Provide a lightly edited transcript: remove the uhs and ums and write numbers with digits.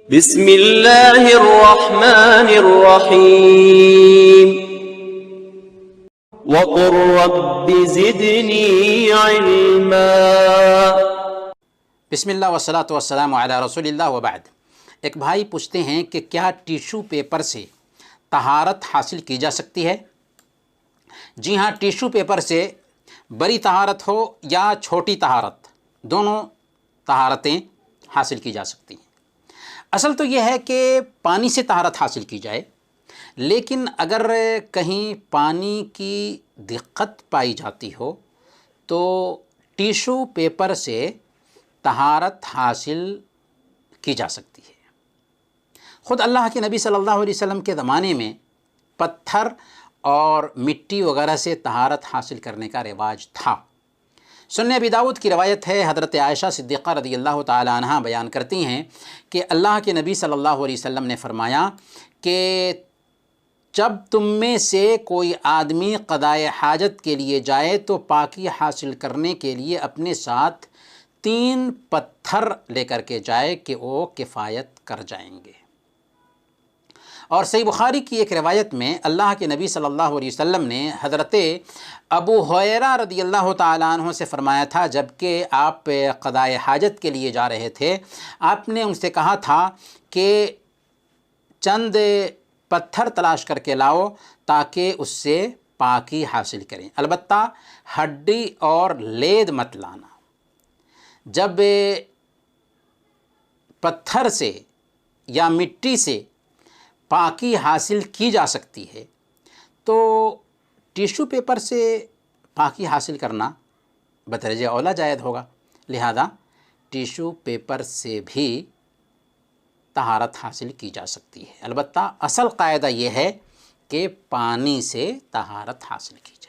بسم اللہ الرحمن الرحیم وقل رب زدنی علما۔ بسم اللہ والصلاۃ والسلام علی رسول اللہ وبعد۔ ایک بھائی پوچھتے ہیں کہ کیا ٹیشو پیپر سے طہارت حاصل کی جا سکتی ہے؟ جی ہاں، ٹیشو پیپر سے بڑی طہارت ہو یا چھوٹی طہارت، دونوں طہارتیں حاصل کی جا سکتی ہیں۔ اصل تو یہ ہے کہ پانی سے طہارت حاصل کی جائے، لیکن اگر کہیں پانی کی دقت پائی جاتی ہو تو ٹیشو پیپر سے طہارت حاصل کی جا سکتی ہے۔ خود اللہ کے نبی صلی اللہ علیہ وسلم کے زمانے میں پتھر اور مٹی وغیرہ سے طہارت حاصل کرنے کا رواج تھا۔ سنن ابی داؤد کی روایت ہے، حضرت عائشہ صدیقہ رضی اللہ تعالی عنہا بیان کرتی ہیں کہ اللہ کے نبی صلی اللہ علیہ وسلم نے فرمایا کہ جب تم میں سے کوئی آدمی قضائے حاجت کے لیے جائے تو پاکی حاصل کرنے کے لیے اپنے ساتھ 3 پتھر لے کر کے جائے کہ وہ کفایت کر جائیں گے۔ اور صحیح بخاری کی ایک روایت میں اللہ کے نبی صلی اللہ علیہ وسلم نے حضرت ابو ہریرہ رضی اللہ تعالیٰ عنہ سے فرمایا تھا، جب کہ آپ قضائے حاجت کے لیے جا رہے تھے، آپ نے ان سے کہا تھا کہ چند پتھر تلاش کر کے لاؤ تاکہ اس سے پاکی حاصل کریں، البتہ ہڈی اور لید مت لانا۔ جب پتھر سے یا مٹی سے پاکی حاصل کی جا سکتی ہے تو ٹیشو پیپر سے پاکی حاصل کرنا بدرجہ اولیٰ جائز ہوگا، لہذا ٹیشو پیپر سے بھی طہارت حاصل کی جا سکتی ہے، البتہ اصل قاعدہ یہ ہے کہ پانی سے طہارت حاصل کی جائے۔